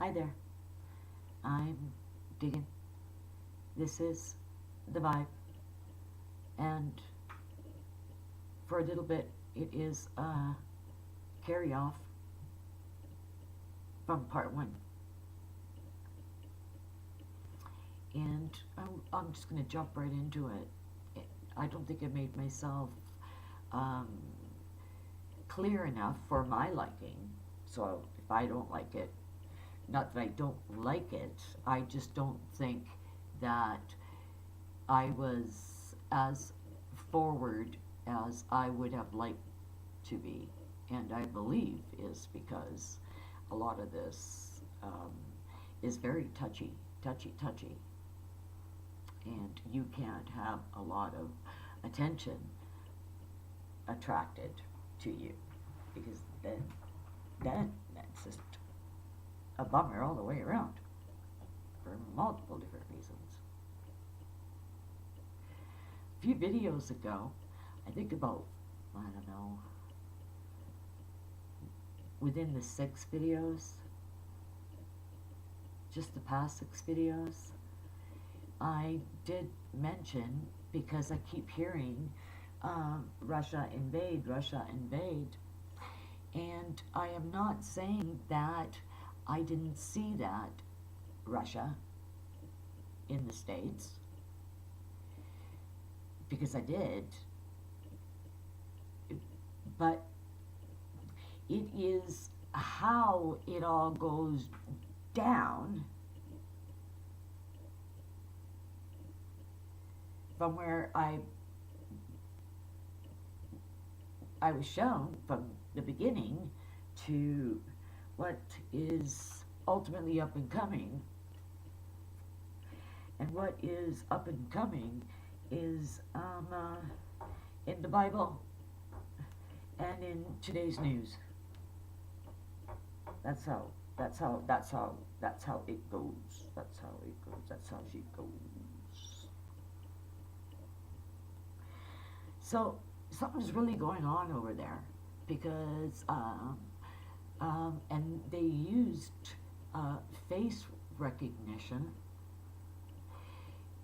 Hi there. I'm digging. This is the vibe. And for a little bit, it is a carry off from part one. And I'm just going to jump right into it. I don't think I made myself um, clear enough for my liking. So if I don't like it, not that I don't like it, I just don't think that I was as forward as I would have liked to be. And I believe is because a lot of this is very touchy, and you can't have a lot of attention attracted to you because then that's just a bummer all the way around for multiple different reasons. A few videos ago, I think about, I don't know, within the 6 videos, just the past 6 videos, I did mention, because I keep hearing Russia invade, and I am not saying that I didn't see that Russia in the States, because I did, but it is how it all goes down from where I was shown from the beginning to what is ultimately up and coming. And what is up and coming is in the Bible and in today's news. That's how it goes. That's how it goes. That's how she goes. So something's really going on over there because and they used face recognition,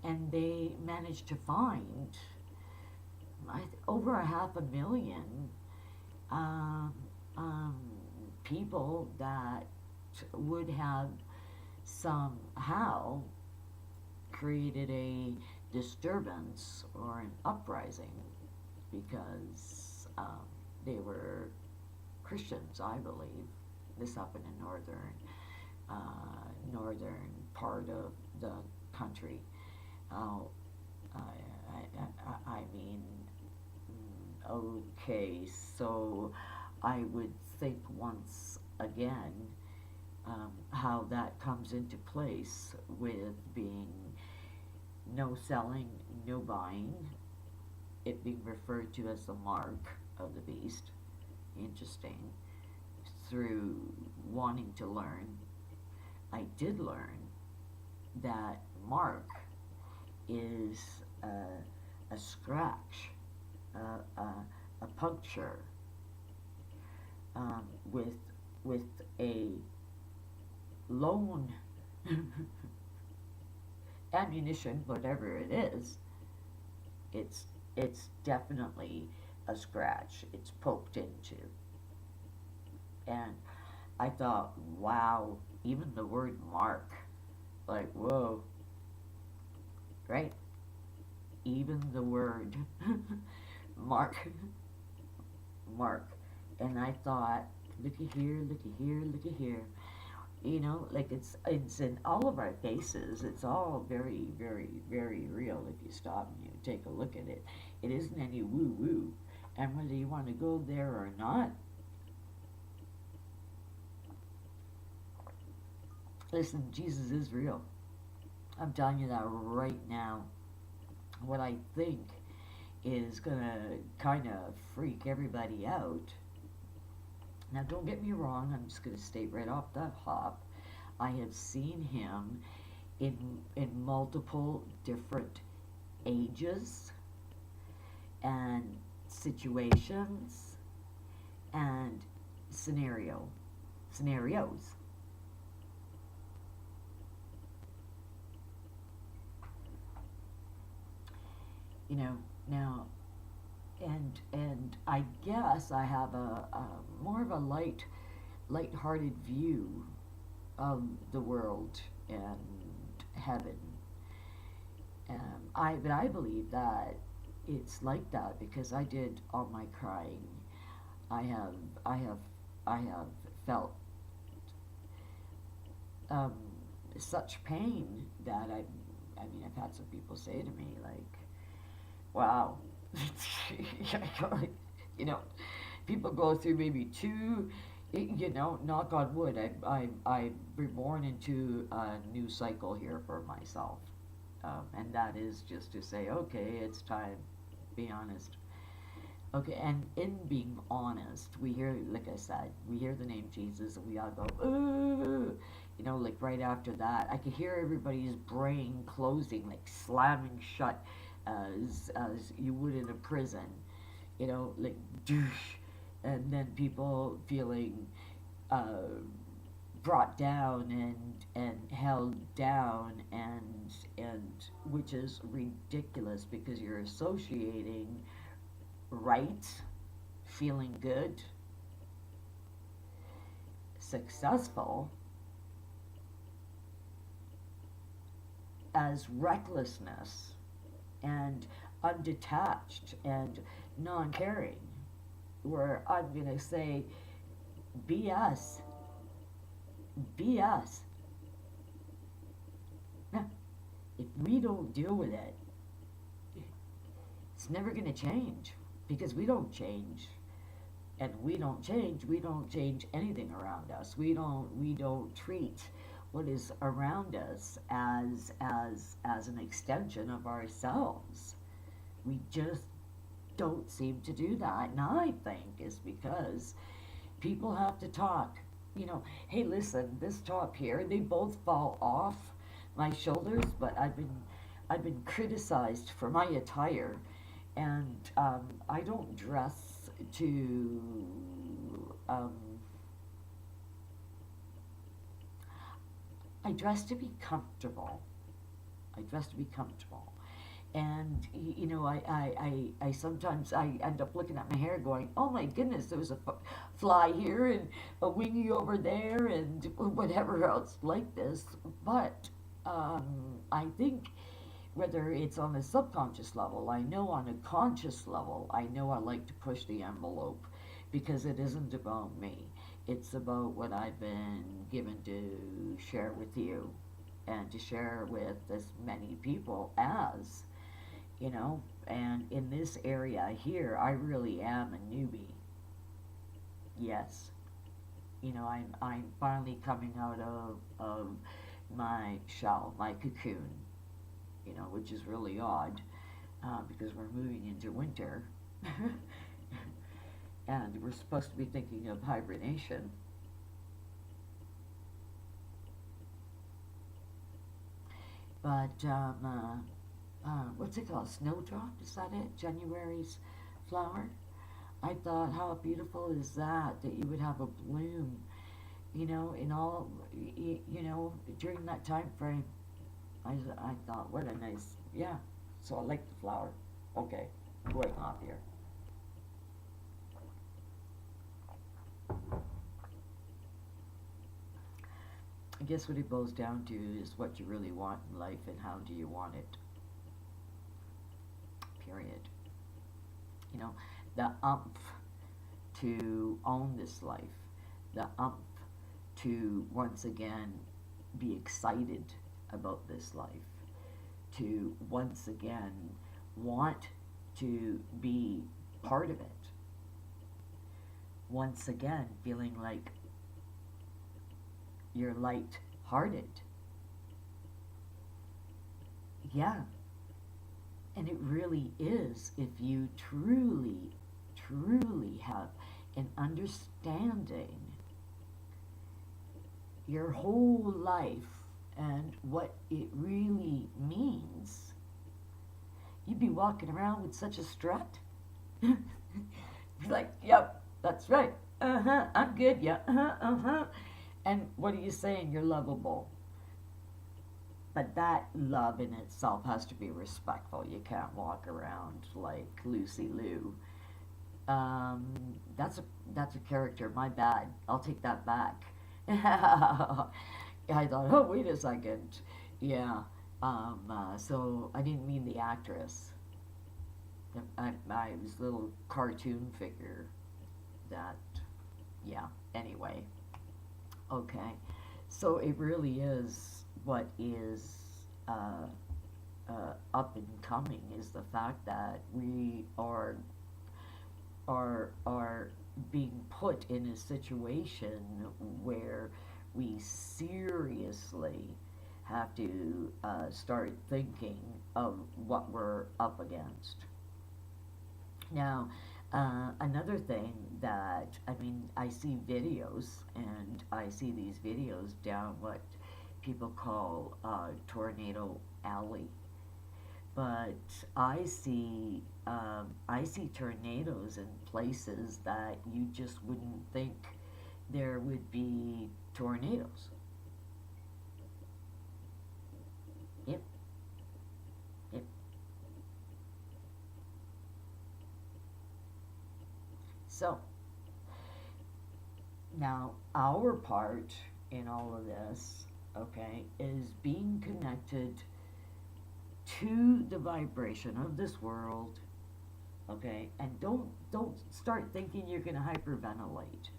and they managed to find over 500,000 people that would have somehow created a disturbance or an uprising because they were Christians, I believe. This happened in northern part of the country. Oh, I mean, okay, so I would think once again how that comes into place with being no selling, no buying, it being referred to as the mark of the beast. Interesting. Through wanting to learn, I did learn that mark is a scratch, a puncture with a lone ammunition, whatever it is. It's definitely a scratch. It's poked into, and I thought, wow, even the word mark, like whoa, right? Even the word mark, mark, and I thought, looky here, looky here, looky here. You know, like it's in all of our faces. It's all very, very, very real if you stop and you take a look at it. It isn't any woo woo. And whether you want to go there or not, listen, Jesus is real. I'm telling you that right now. What I think is gonna kind of freak everybody out. Now, don't get me wrong, I'm just going to state right off the hop, I have seen him in multiple different ages and situations and scenarios. now, and I guess I have a more of a light-hearted view of the world and heaven. But I believe that it's like that because I did all my crying. I have, I have, I have felt um, such pain that I mean, I've had some people say to me like, "Wow," you know, people go through maybe two. Knock on wood. I've reborn into a new cycle here for myself, and that is just to say, okay, it's time. Be honest. Okay, and in being honest, we hear, like I said, we hear the name Jesus, and we all go, ooh, like right after that, I could hear everybody's brain closing, like slamming shut, as you would in a prison, like douche, and then people feeling uh, brought down and held down, and which is ridiculous because you're associating right, feeling good, successful as recklessness and undetached and non-caring, where I'm going to say BS. BS. Now, if we don't deal with it, it's never going to change because we don't change. And we don't change anything around us. We don't treat what is around us as an extension of ourselves. We just don't seem to do that. And I think it's because people have to talk. Hey, listen, this top here, they both fall off my shoulders, but I've been criticized for my attire, and I don't dress to um, I dress to be comfortable. I dress to be comfortable. And I sometimes I end up looking at my hair going, oh my goodness, there was a fly here and a wingy over there and whatever else like this. But I think whether it's on a subconscious level, I know on a conscious level, I know I like to push the envelope because it isn't about me. It's about what I've been given to share with you and to share with as many people as, and in this area here, I really am a newbie. Yes. I'm finally coming out of my shell, my cocoon, which is really odd because we're moving into winter and we're supposed to be thinking of hibernation. But what's it called? Snowdrop? Is that it? January's flower? I thought, how beautiful is that you would have a bloom, in all, during that time frame. I thought, what a nice, yeah. So I like the flower. Okay, going off here. I guess what it boils down to is what you really want in life and how do you want it. Period. The umph to own this life, the umph to once again be excited about this life, to once again want to be part of it, once again feeling like you're light-hearted. Yeah, and it really is if you truly, truly have an understanding your whole life and what it really means. You'd be walking around with such a strut. Be like, yep, that's right. Uh-huh, I'm good, yeah, uh-huh, uh-huh. And what are you saying? You're lovable. But that love in itself has to be respectful. You can't walk around like Lucy Liu. Um, that's a that's a character. My bad. I'll take that back. I thought, oh wait a second, yeah. So I didn't mean the actress. I was a little cartoon figure that, yeah. Anyway, okay. So it really is what is up and coming is the fact that we are being put in a situation where we seriously have to start thinking of what we're up against. Now, another thing that, I mean, I see videos, and I see these videos down what people call Tornado Alley. But I see tornadoes in places that you just wouldn't think there would be tornadoes. Yep, yep. So now our part in all of this, okay, is being connected to the vibration of this world, okay, and don't start thinking you're going to hyperventilate.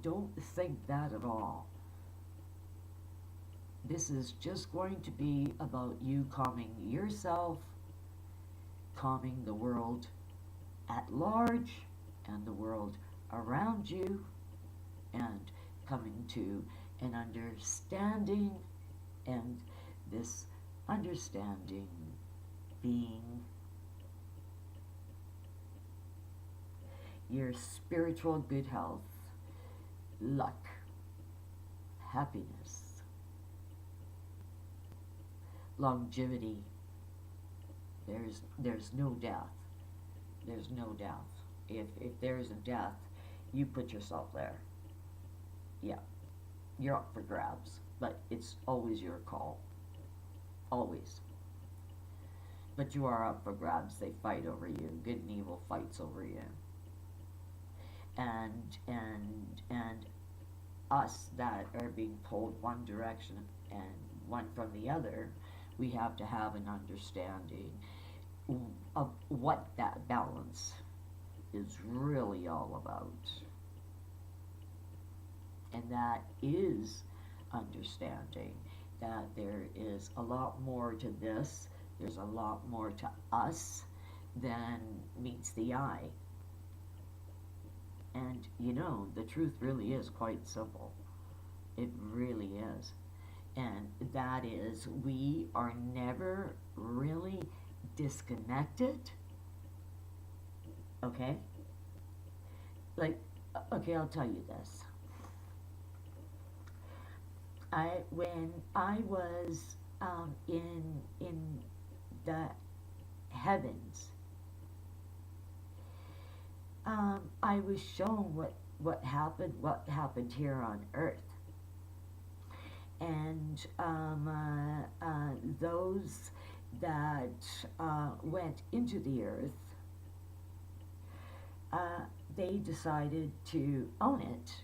Don't think that at all. This is just going to be about you calming yourself, calming the world at large and the world around you, and coming to an understanding, and this understanding being your spiritual good health, luck, happiness, longevity. There's no death. There's no death. If there's a death, you put yourself there. Yeah, you're up for grabs, but it's always your call. Always. But you are up for grabs. They fight over you. Good and evil fights over you. And us that are being pulled one direction and one from the other, we have to have an understanding of what that balance is really all about. And that is understanding that there is a lot more to this, there's a lot more to us than meets the eye. And you know, the truth really is quite simple. It really is. And that is, we are never really disconnected. Okay? Like, okay, I'll tell you this. When I was in the heavens, I was shown what happened here on Earth, and those that went into the Earth, they decided to own it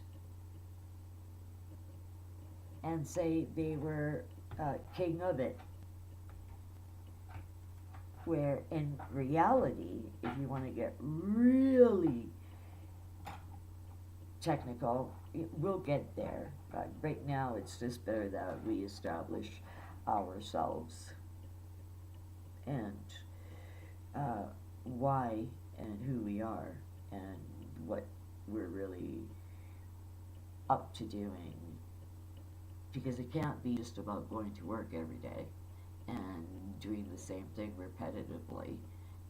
and say they were king of it. Where in reality, if you want to get really technical, we'll get there. But right now, it's just better that we establish ourselves and why and who we are and what we're really up to doing. Because it can't be just about going to work every day and doing the same thing repetitively.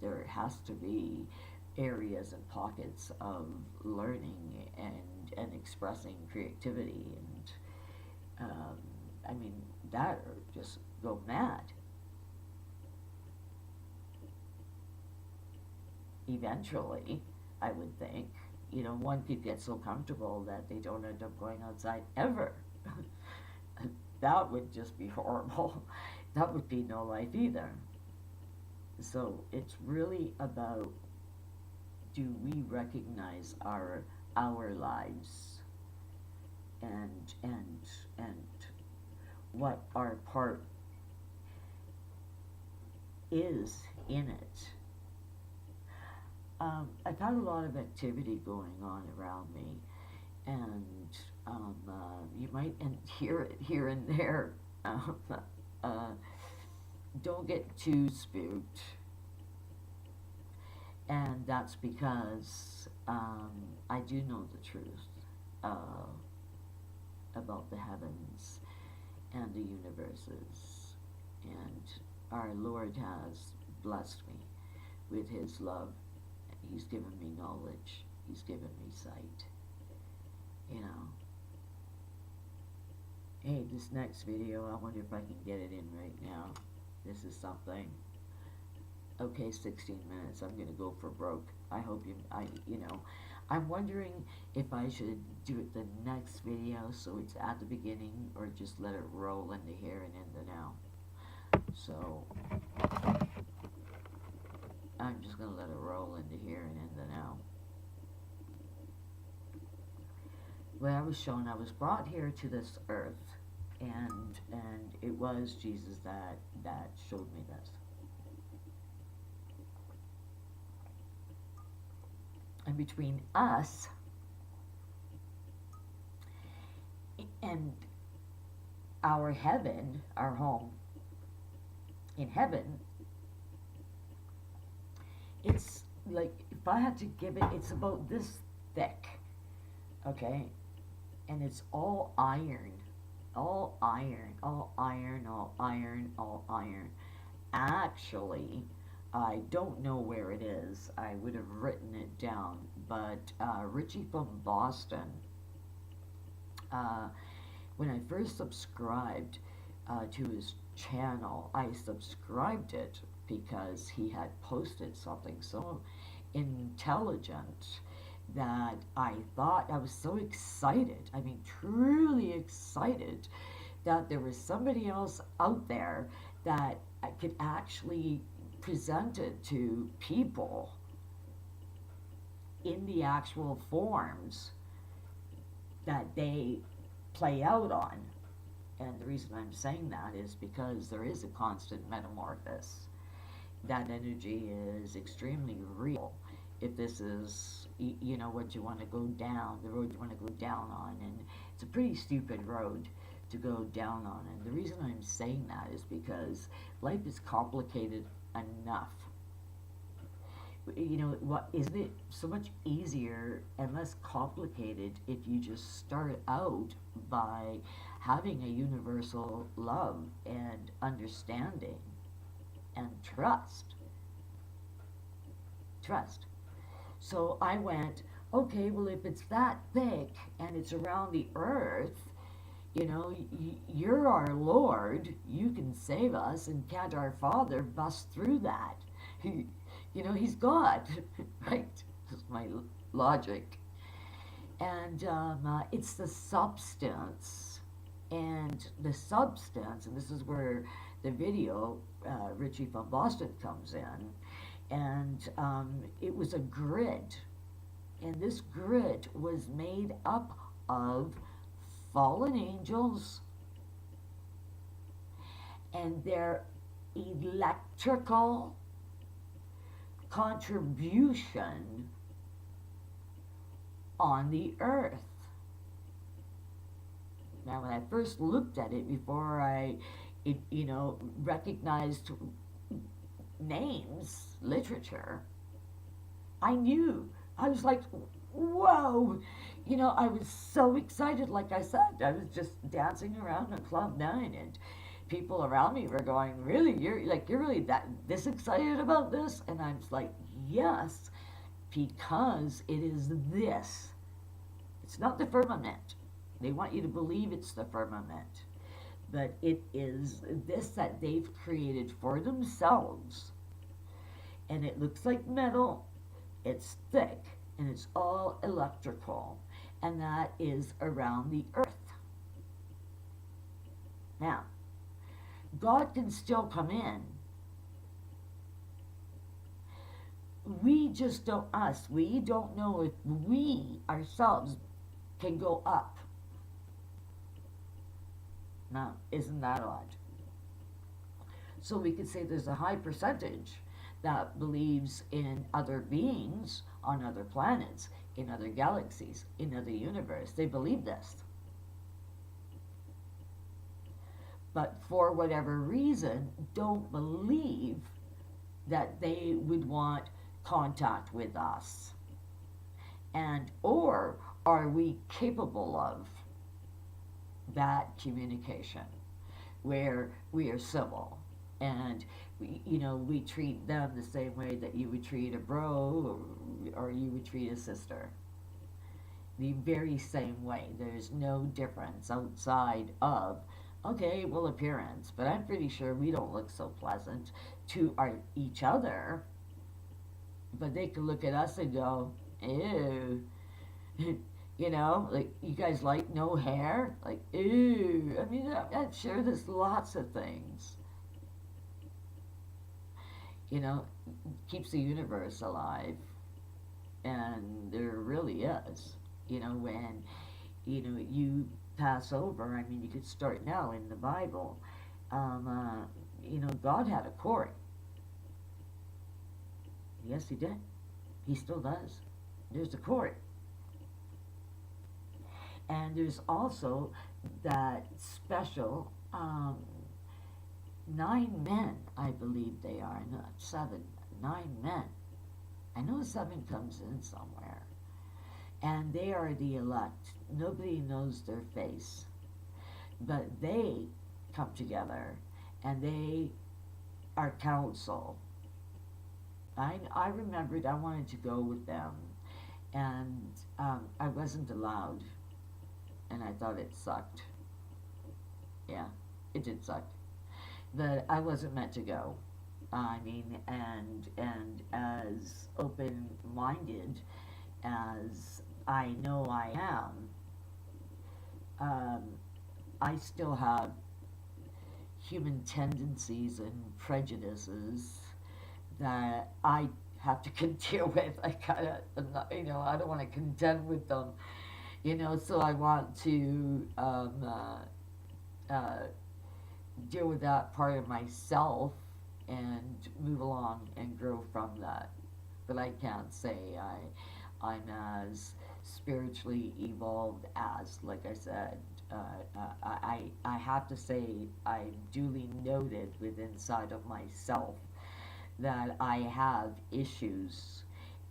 There has to be areas and pockets of learning and expressing creativity and I mean that or just go mad eventually. I would think, you know, one could get so comfortable that they don't end up going outside ever. that would just be horrible. That would be no life either. So it's really about, do we recognize our lives, and what our part is in it. I've had a lot of activity going on around me, and you might hear it here and there. Um, uh, don't get too spooked, and that's because I do know the truth uh, about the heavens and the universes, and our Lord has blessed me with His love. He's given me knowledge. He's given me sight. You know. Hey, this next video, I wonder if I can get it in right now. This is something. Okay, 16 minutes. I'm gonna go for broke. I hope I'm wondering if I should do it the next video so it's at the beginning, or just let it roll into here and in the now. So I'm just gonna let it roll into here and in the now. When I was shown, I was brought here to this earth, and it was Jesus that showed me this. And between us and our heaven, our home in heaven, it's like, if I had to give it, it's about this thick, okay? And it's all iron, all iron, all iron, all iron, all iron. Actually, I don't know where it is. I would have written it down, but Richie from Boston, when I first subscribed to his channel, I subscribed it because he had posted something so intelligent that I thought, I was so excited, I mean truly excited, that there was somebody else out there that I could actually present it to people in the actual forms that they play out on. And the reason I'm saying that is because there is a constant metamorphosis. That energy is extremely real. If this is, what you want to go down, the road you want to go down on, and it's a pretty stupid road to go down on. And the reason I'm saying that is because life is complicated enough. What, isn't it so much easier and less complicated if you just start out by having a universal love and understanding and trust? So I went, okay, well, if it's that thick and it's around the earth, you're our Lord, you can save us, and can't our Father bust through that? He's God, right? That's my logic. And it's the substance, and this is where the video, Richie from Boston comes in, and it was a grid, and this grid was made up of fallen angels and their electrical contribution on the earth. Now, when I first looked at it, before I recognized names, literature, I knew. I was like, whoa! I was so excited. Like I said, I was just dancing around on Club 9, and people around me were going, really? You're really this excited about this? And I was like, yes, because it is this. It's not the firmament. They want you to believe it's the firmament. But it is this that they've created for themselves. And it looks like metal. It's thick. And it's all electrical. And that is around the earth. Now, God can still come in. We just don't, we don't know if we ourselves can go up. Now, isn't that odd? So we could say there's a high percentage that believes in other beings on other planets, in other galaxies, in other universe. They believe this. But for whatever reason, don't believe that they would want contact with us. And or are we capable of that communication where we are civil and we treat them the same way that you would treat a bro, or you would treat a sister, the very same way. There's no difference outside of, okay, well, appearance, but I'm pretty sure we don't look so pleasant to each other, but they can look at us and go, ew. Like, you guys like no hair? Like, ew. I mean, I'm sure there's lots of things. Keeps the universe alive. And there really is. When, you pass over, I mean, you could start now in the Bible. God had a court. Yes, he did. He still does. There's a court. And there's also that special 9 men, I believe they are, not 7, 9 men. I know 7 comes in somewhere. And they are the elect. Nobody knows their face. But they come together and they are council. I remembered I wanted to go with them, and I wasn't allowed, and I thought it sucked. Yeah, it did suck. But I wasn't meant to go. I mean, and as open-minded as I know I am, I still have human tendencies and prejudices that I have to deal with. I kind of, I don't want to contend with them, so I want to deal with that part of myself and move along and grow from that. But I can't say I'm as spiritually evolved as, like I said, I have to say I'm duly noted within inside of myself that I have issues,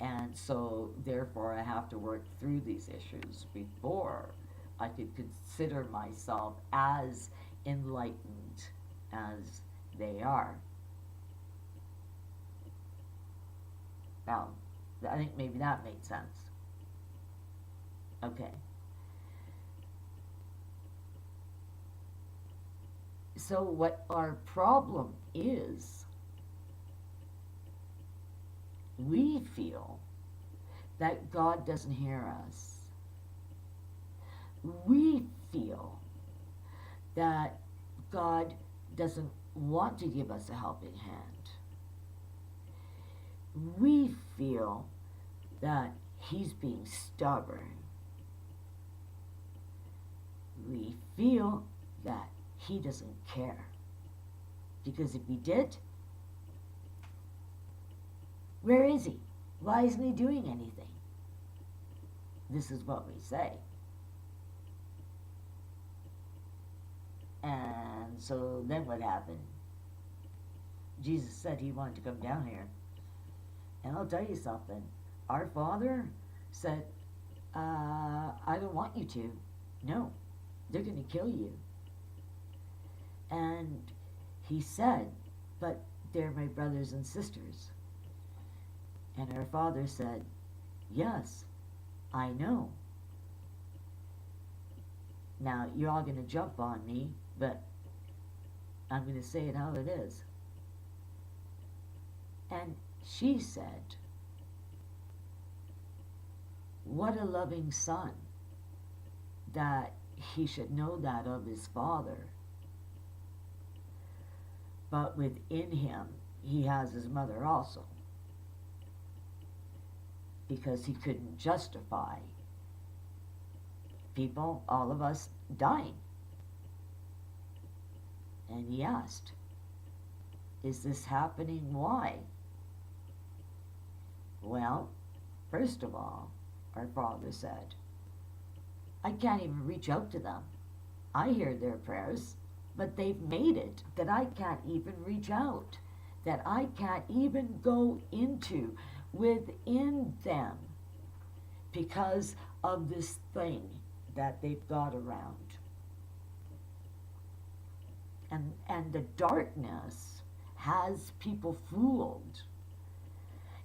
and so therefore I have to work through these issues before I could consider myself as enlightened as they are. Now, I think maybe that made sense. Okay. So what our problem is, we feel that God doesn't hear us. We feel that God doesn't want to give us a helping hand. We feel that he's being stubborn. We feel that he doesn't care. Because if he did, where is he? Why isn't he doing anything? This is what we say. And so then what happened? Jesus said he wanted to come down here. And I'll tell you something. Our Father said, I don't want you to. No, they're going to kill you. And he said, but they're my brothers and sisters. And our Father said, yes, I know. Now, you're all going to jump on me, but I'm going to say it how it is. And she said, what a loving son, that he should know that of his father. but within him, he has his mother also, because he couldn't justify people, all of us, dying. And he asked, is this happening? Why? Well, first of all, our Father said, I can't even reach out to them. I hear their prayers, but they've made it that I can't even reach out, that I can't even go into within them because of this thing that they've got around. And the darkness has people fooled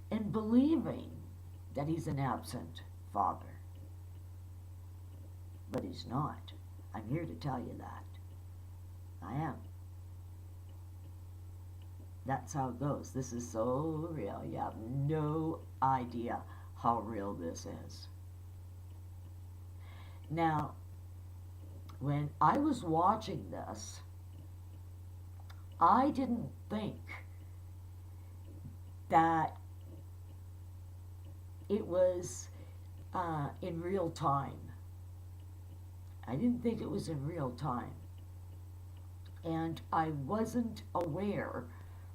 in believing that he's an absent father. But he's not. I'm here to tell you that. I am. That's how it goes. This is so real. You have no idea how real this is. Now, when I was watching this, I didn't think that it was in real time. I didn't think it was in real time. And I wasn't aware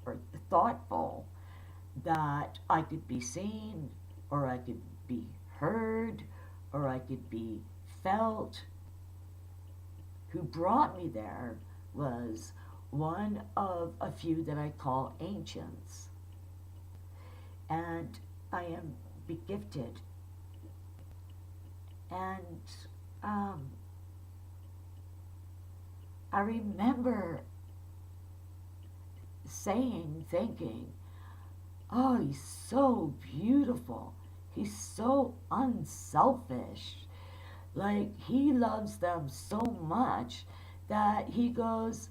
or thoughtful that I could be seen, or I could be heard, or I could be felt. Who brought me there was one of a few that I call ancients. And I am begifted. And I remember thinking, oh, he's so beautiful. He's so unselfish. Like, he loves them so much that he goes,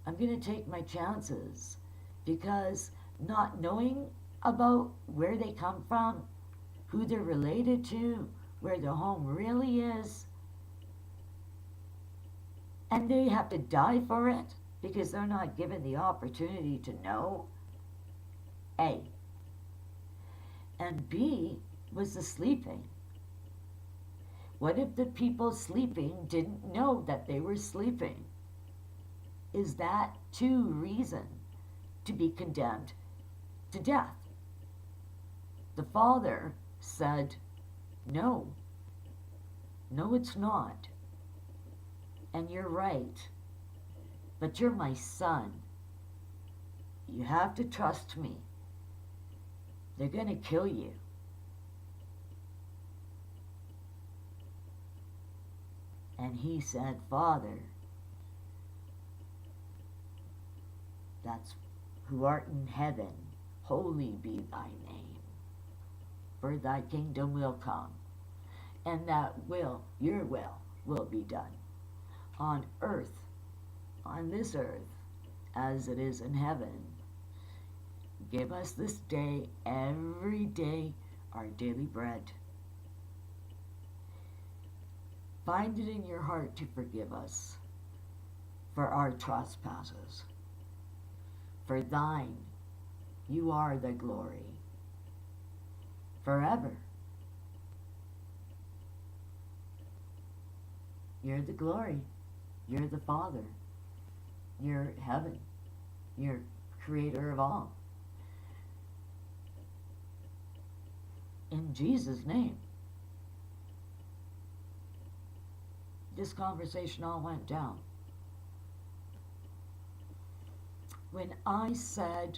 I'm going to take my chances, because not knowing about where they come from, who they're related to, where their home really is, and they have to die for it because they're not given the opportunity to know, A. And B was the sleeping. What if the people sleeping didn't know that they were sleeping? Is that too reason to be condemned to death? The Father said, no. No, it's not. And you're right. But you're my son. You have to trust me. They're going to kill you. And he said, Father, that's who art in heaven, holy be thy name, for thy kingdom will come, and that your will be done on earth, on this earth, as it is in heaven. Give us this day, every day, our daily bread. Find it in your heart to forgive us for our trespasses. For thine, you are the glory forever. You're the glory. You're the Father. You're heaven. You're creator of all. In Jesus' name. This conversation all went down. When I said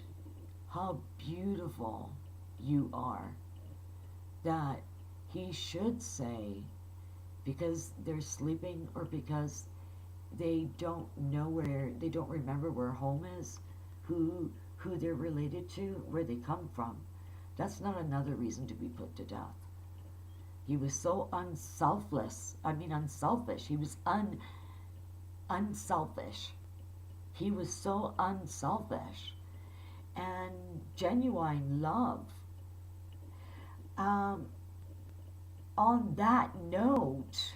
how beautiful you are, that he should say, because they're sleeping or because they don't know where, they don't remember where home is, who they're related to, where they come from. That's not another reason to be put to death. He was so unselfish. He was unselfish. He was so unselfish. And genuine love. On that note,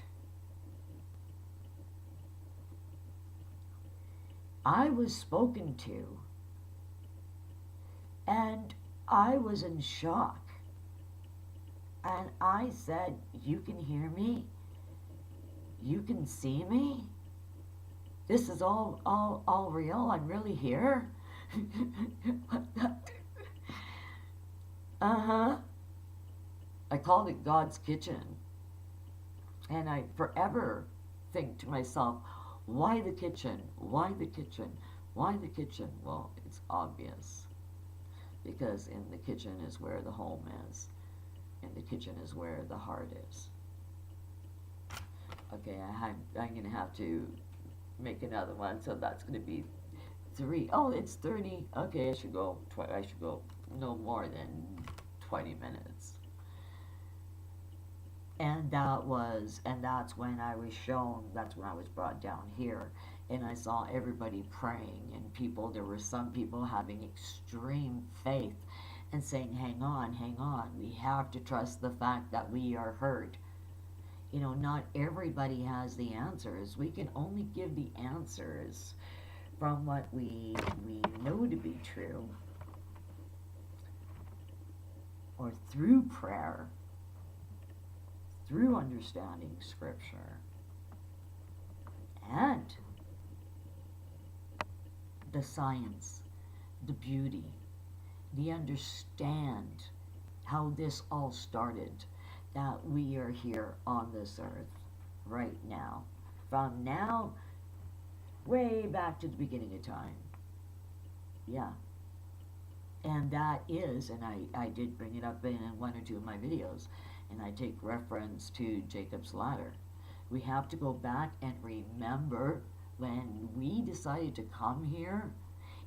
I was spoken to And I was in shock. And I said, "You can hear me? You can see me? This is all real? I'm really here?" Uh-huh. I called it God's kitchen. And I forever think to myself, why the kitchen? Why the kitchen? Why the kitchen? Well, it's obvious. Because in the kitchen is where the home is. And the kitchen is where the heart is. Okay, I'm going to have to make another one, so that's going to be 3. Oh, it's 30. Okay, I should go no more than 20 minutes. And that's when I was shown, that's when I was brought down here, and I saw everybody praying, and there were some people having extreme faith and saying, hang on, we have to trust the fact that we are heard. You know, not everybody has the answers. We can only give the answers from what we know to be true, or through prayer, through understanding Scripture, and the science, the beauty, the understand how this all started, that we are here on this earth right now, from now way back to the beginning of time. Yeah. And that is, and I did bring it up in one or two of my videos, and I take reference to Jacob's Ladder. We have to go back and remember when we decided to come here,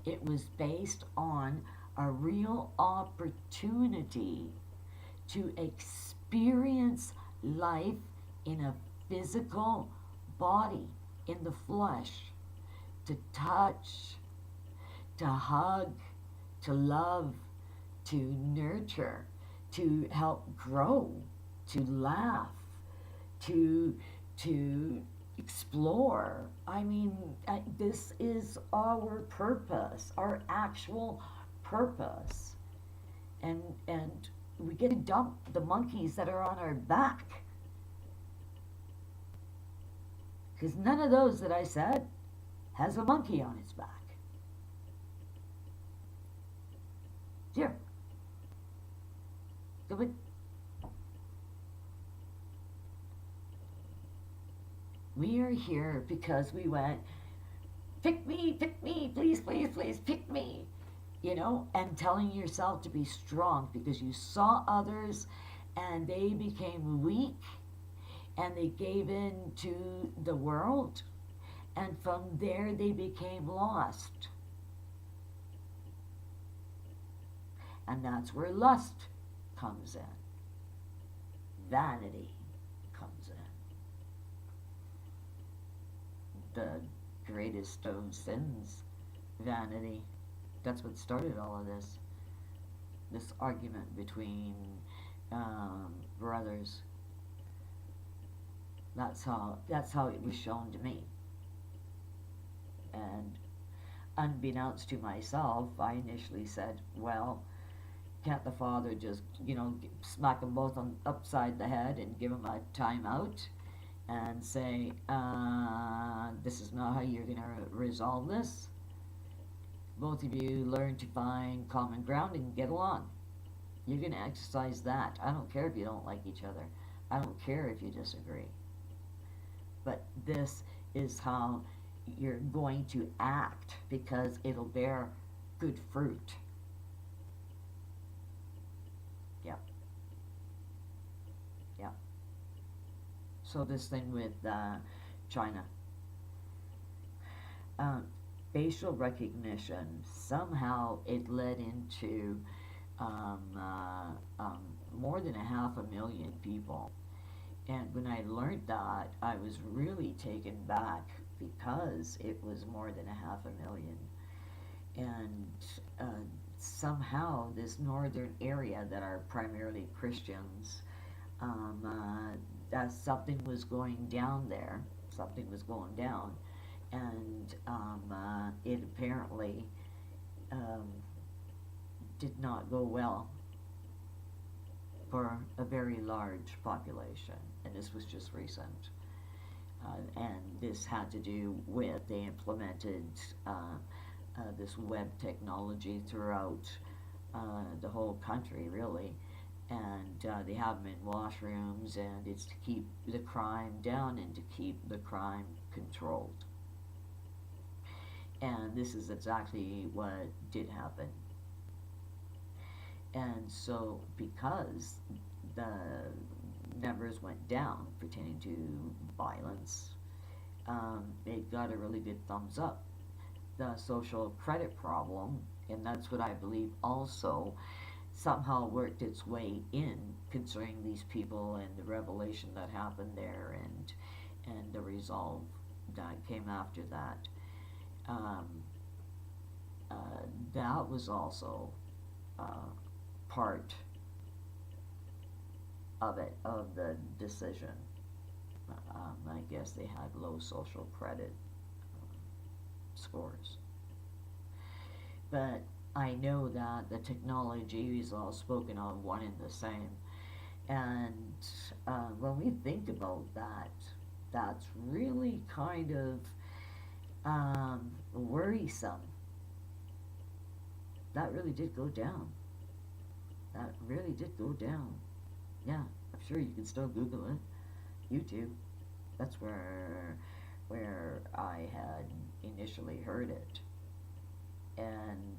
it was based on a real opportunity to experience life in a physical body, in the flesh, to touch, to hug, to love, to nurture, to help grow, to laugh, to explore. I mean, this is our purpose, our actual purpose. And we get to dump the monkeys that are on our back. Because none of those that I said has a monkey on its back. Here. Go in. We are here because we went, pick me, please, please, please, pick me. You know, and telling yourself to be strong because you saw others and they became weak and they gave in to the world, and from there they became lost. And that's where lust comes in. Vanity comes in. The greatest of sins, vanity. That's what started all of this argument between brothers. That's how it was shown to me. And unbeknownst to myself, I initially said, well, can't the father just, smack them both upside the head and give them a timeout and say, this is not how you're going to resolve this? Both of you learn to find common ground and get along. You're going to exercise that. I don't care if you don't like each other. I don't care if you disagree. But this is how you're going to act, because it'll bear good fruit. Yeah. Yeah. So this thing with China. Facial recognition, somehow it led into more than 500,000 people. And when I learned that, I was really taken back because it was more than 500,000. And somehow this northern area that are primarily Christians, that something was going down there. Something was going down. And it apparently did not go well for a very large population, and this was just recent. And this had to do with they implemented this web technology throughout the whole country, really. And they have them in washrooms, and it's to keep the crime down and to keep the crime controlled. And this is exactly what did happen. And so, because the numbers went down pertaining to violence, it got a really good thumbs up. The social credit problem, and that's what I believe also somehow worked its way in concerning these people and the revelation that happened there, and the resolve that came after that. Um, uh, that was also uh, part of it, of the decision. I guess they had low social credit scores. But I know that the technology is all spoken of one and the same. And when we think about that, that's really kind of worrisome. That really did go down. That really did go down. Yeah, I'm sure you can still Google it. YouTube. That's where I had initially heard it, and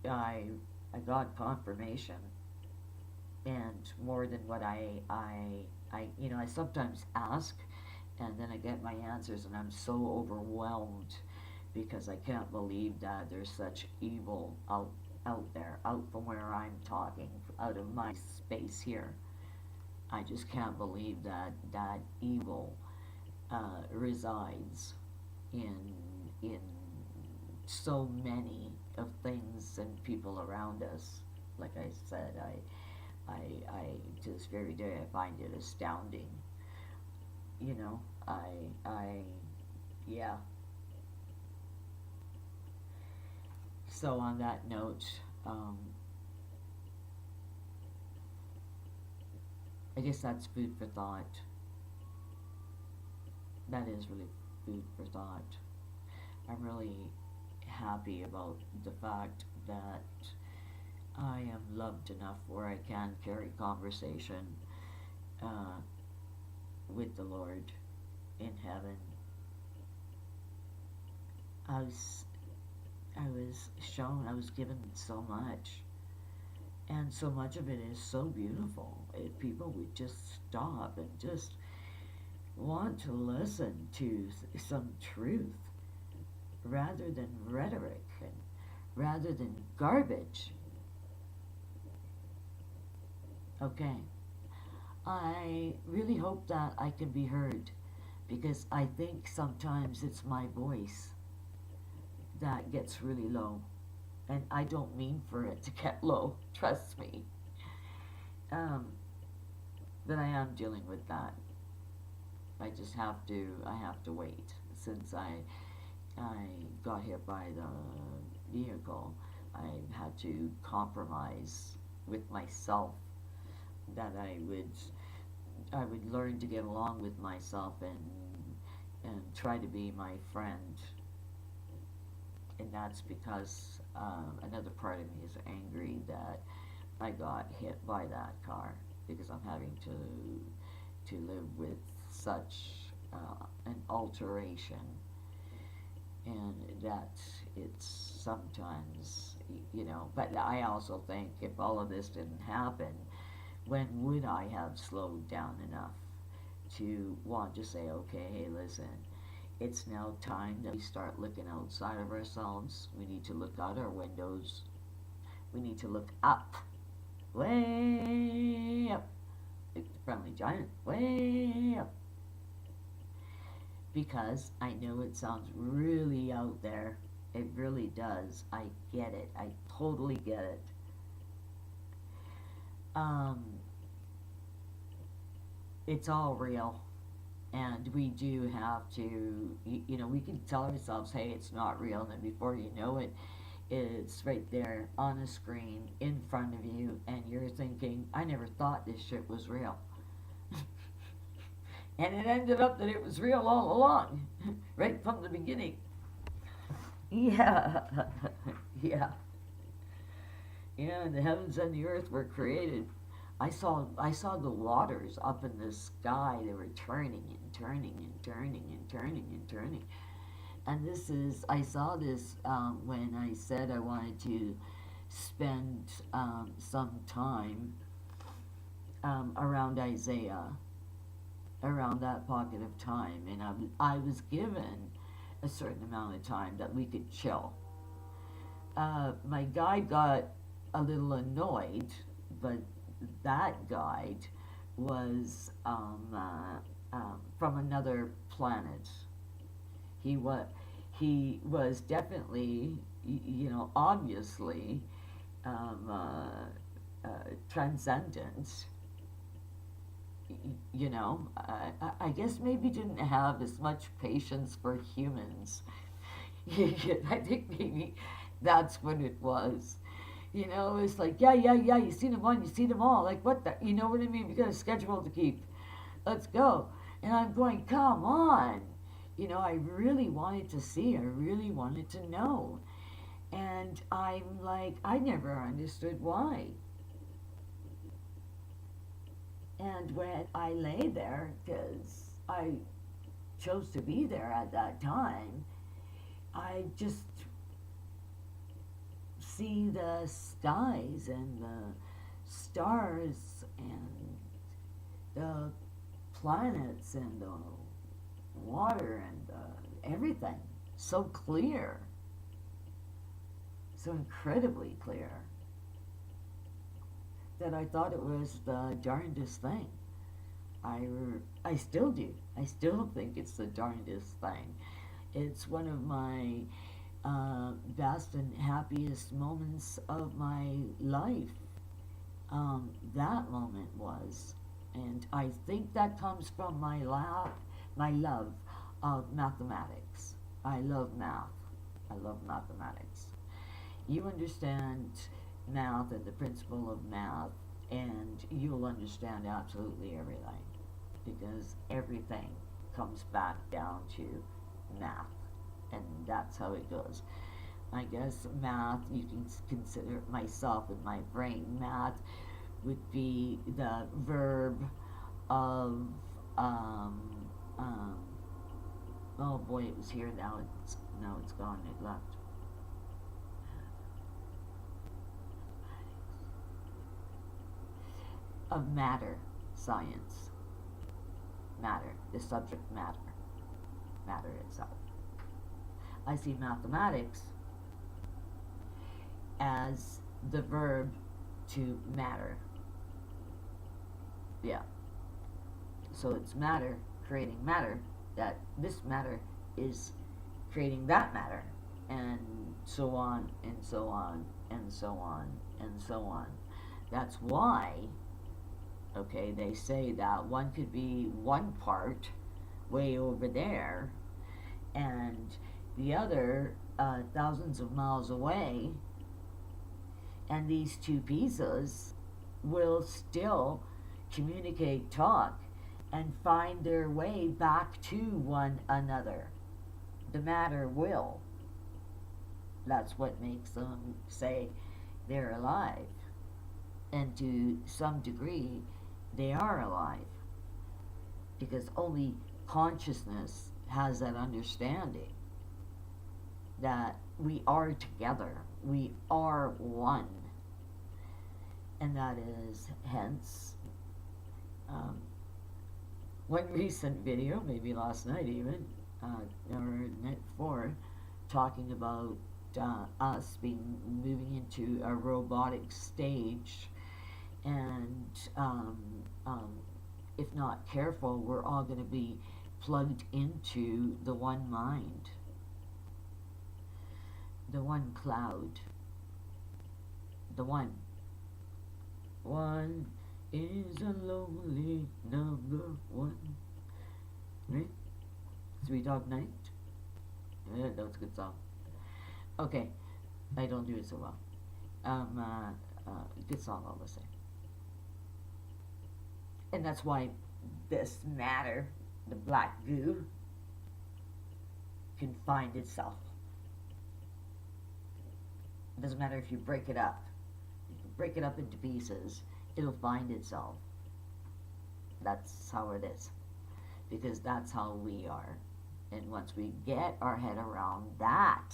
I got confirmation, and more than what I sometimes ask, and then I get my answers, and I'm so overwhelmed because I can't believe that there's such evil out there, out from where I'm talking, out of my space here. I just can't believe that evil resides in so many of things and people around us. Like I said, I to this very day I find it astounding. You know, yeah. So on that note, um, I guess that's food for thought. That is really food for thought. I'm really happy about the fact that I am loved enough where I can carry conversation uh, with the Lord in heaven. I was, I was shown, I was given so much, and so much of it is so beautiful. If people would just stop and just want to listen to some truth rather than rhetoric and rather than garbage. Okay, I really hope that I can be heard because I think sometimes it's my voice that gets really low. And I don't mean for it to get low, trust me. Um, but I am dealing with that. I have to wait since I got hit by the vehicle. I had to compromise with myself that I would learn to get along with myself and try to be my friend. And that's because another part of me is angry that I got hit by that car because I'm having to live with such an alteration, and that it's sometimes, but I also think if all of this didn't happen, when would I have slowed down enough to want to say, okay, hey, listen, it's now time that we start looking outside of ourselves. We need to look out our windows. We need to look up, way up, like the friendly giant, way up. Because I know it sounds really out there. It really does. I get it. I totally get it. Um, it's all real. And we do have to, we can tell ourselves, hey, it's not real. And then before you know it, It's right there on a screen in front of you, and you're thinking, I never thought this shit was real. And it ended up that it was real all along, right from the beginning. Yeah, yeah, yeah. The heavens and the earth were created. I saw the waters up in the sky. They were turning and turning and turning and turning and turning. And I saw this when I said I wanted to spend some time around Isaiah, around that pocket of time, and I was given a certain amount of time that we could chill. My guide got a little annoyed, but that guide was from another planet. He was he was definitely, obviously, um, transcendent. I guess maybe didn't have as much patience for humans. I think maybe that's what it was. It's like, yeah, yeah, yeah, you seen them one, you see them all. Like, what the, you know what I mean? We got a schedule to keep. Let's go. And I'm going, come on. I really wanted to see, I really wanted to know. And I'm like, I never understood why. And when I lay there, because I chose to be there at that time, I just see the skies and the stars and the planets and the water and everything so clear, so incredibly clear, that I thought it was the darndest thing. I, I still do. I still think it's the darndest thing. It's one of my best and happiest moments of my life. That moment was, and I think that comes from my love of mathematics. I love math. I love mathematics. You understand math and the principle of math, and you'll understand absolutely everything, because everything comes back down to math, and that's how it goes. I guess math, you can consider myself in my brain, math would be the verb of, um, um, oh boy, it was here, now it's gone, it left. Of matter, science, matter, the subject matter, matter itself. I see mathematics as the verb to matter. Yeah. So it's matter creating matter, that this matter is creating that matter, and so on, and so on, and so on, and so on. That's why, okay, they say that one could be one part way over there, and the other thousands of miles away, and these two pieces will still communicate, talk, and find their way back to one another. The matter will. That's what makes them say they're alive. And to some degree, they are alive. Because only consciousness has that understanding that we are together, we are one. And that is, hence, one recent video, maybe last night even, or night before, talking about us moving into a robotic stage, and if not careful, we're all going to be plugged into the one mind, the one cloud, the one. One is a lonely number one. Right? Sweet Dog Night. Yeah, that was a good song. Okay. I don't do it so well. Um, good song all the same. And that's why this matter, the black goo, can find itself. It doesn't matter if you break it up. You can break it up into pieces. It'll find itself. That's how it is. Because that's how we are. And once we get our head around that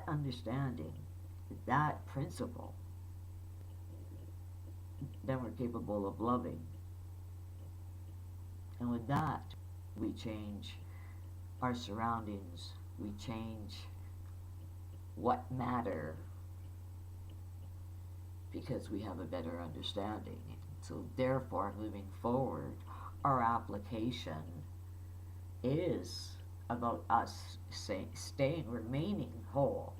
understanding, that principle, then we're capable of loving. And with that, we change our surroundings, we change what matter because we have a better understanding. So therefore, moving forward, our application is about us remaining whole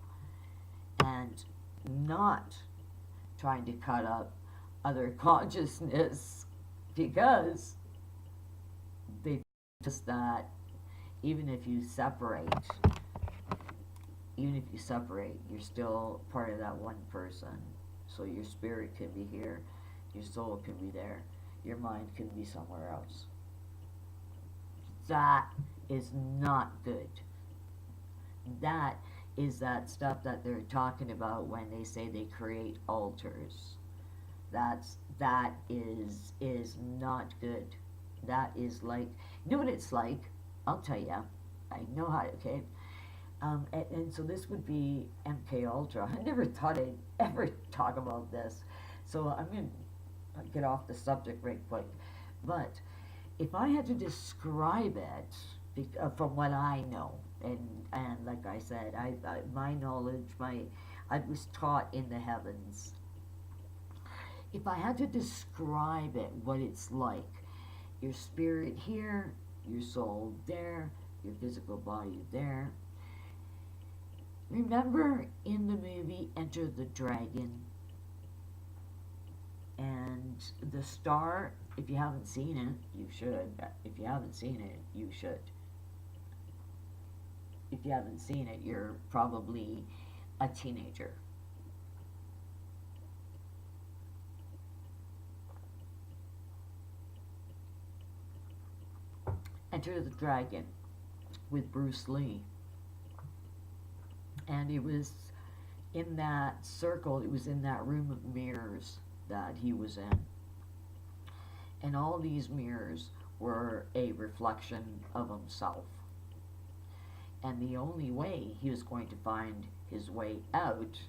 and not trying to cut up other consciousness because they just that even if you separate, you're still part of that one person. So your spirit can be here, your soul can be there, your mind can be somewhere else. That is not good. That is that stuff that they're talking about when they say they create altars. That is not good. That is like, you know what it's like? I'll tell you. I know how. Okay. And so this would be MK Ultra. I never thought I'd ever talk about this, so I'm gonna get off the subject right quick. But if I had to describe it from what I know, and like I said, my knowledge, I was taught in the heavens. If I had to describe it, what it's like, your spirit here, your soul there, your physical body there. Remember in the movie Enter the Dragon, and the star, if you haven't seen it, you should. If you haven't seen it, you should. If you haven't seen it, you're probably a teenager. Enter the Dragon with Bruce Lee. And it was in that circle, it was in that room of mirrors that he was in. And all these mirrors were a reflection of himself. And the only way he was going to find his way out,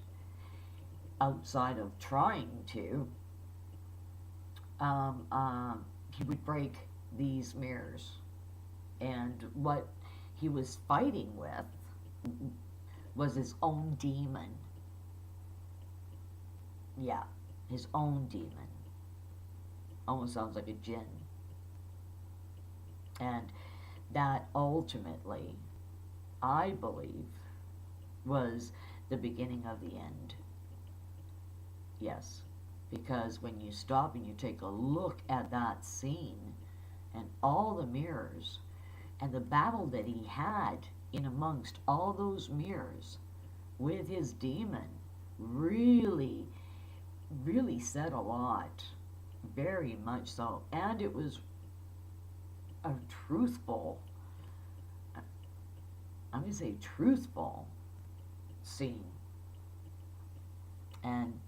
outside of trying to, he would break these mirrors. And what he was fighting with was his own demon. Yeah, his own demon. Almost sounds like a jinn. And that ultimately, I believe, was the beginning of the end. Yes, because when you stop and you take a look at that scene and all the mirrors and the battle that he had in amongst all those mirrors with his demon, really, really said a lot. Very much so. And it was a truthful, I'm going to say truthful scene. And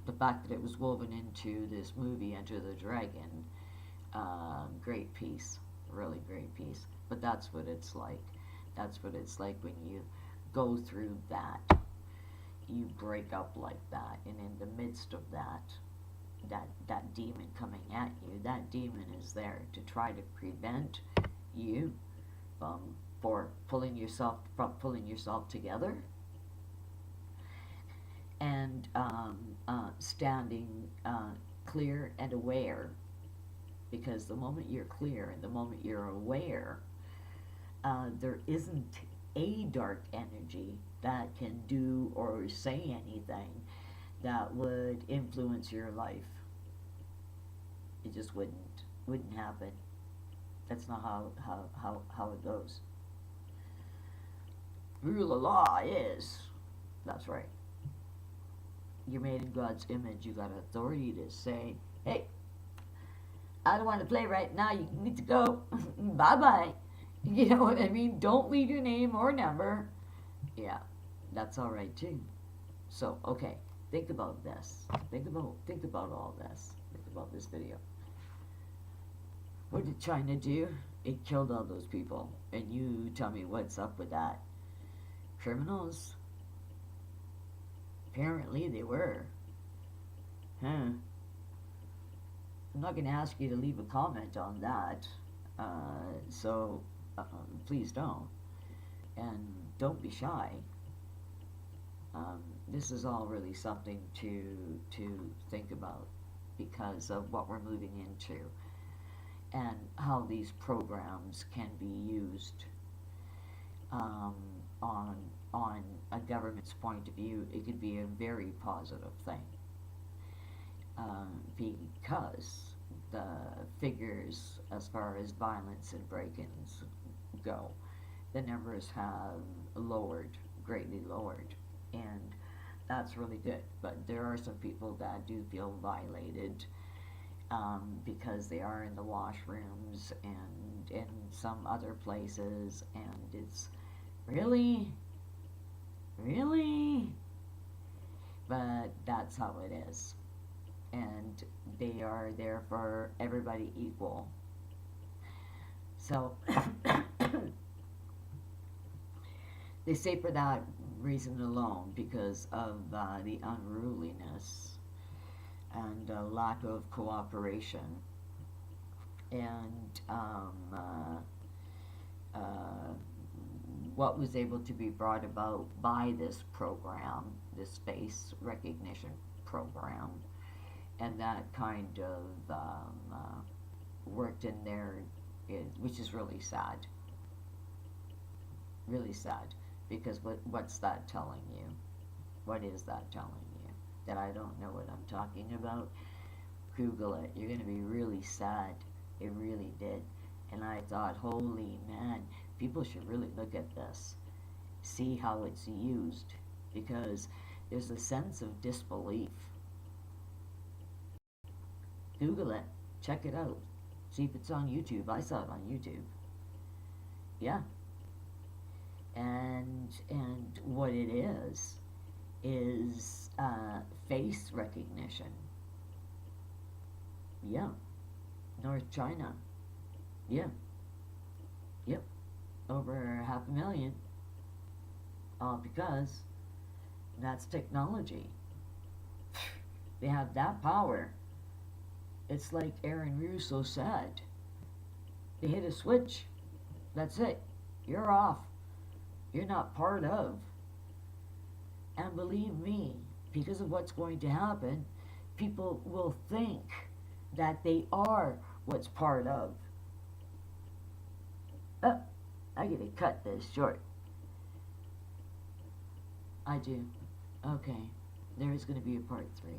the fact that it was woven into this movie, Enter the Dragon, great piece. Really great piece. But that's what it's like. That's what it's like when you go through that. You break up like that, and in the midst of that demon coming at you, that demon is there to try to prevent you from pulling yourself together and standing clear and aware. Because the moment you're clear and the moment you're aware, there isn't a dark energy that can do or say anything that would influence your life. It just wouldn't happen. That's not how it goes. Rule of law is, that's right. You're made in God's image. You got authority to say, hey, I don't want to play right now. You need to go. Bye bye. You know what I mean? Don't leave your name or number. Yeah, that's all right too. So, okay, think about this. Think about all this. Think about this video. What did China do? It killed all those people. And you tell me what's up with that. Criminals? Apparently they were. Huh. I'm not going to ask you to leave a comment on that. So please don't. And don't be shy. This is all really something to think about because of what we're moving into and how these programs can be used on a government's point of view. It could be a very positive thing because the figures as far as violence and break-ins go, the numbers have lowered, greatly lowered, and that's really good. But there are some people that do feel violated because they are in the washrooms and in some other places, and it's really, really, but that's how it is. And they are there for everybody equal. So they say for that reason alone, because of the unruliness and lack of cooperation and what was able to be brought about by this program, this face recognition program, and that kind of worked in there, which is really sad. Really sad, because what's that telling you? What is that telling you? That I don't know what I'm talking about? Google it. You're going to be really sad. It really did. And I thought, holy man, people should really look at this, see how it's used, because there's a sense of disbelief. Google it. Check it out. See if it's on YouTube. I saw it on YouTube. Yeah. And what it is face recognition. Yeah. North China. Yeah. Yep. Over 500,000. All because that's technology. They have that power. It's like Aaron Russo said. They hit a switch. That's it. You're off. You're not part of. And believe me, because of what's going to happen, people will think that they are what's part of. Oh, I gotta cut this short. I do. Okay. There is going to be a part 3.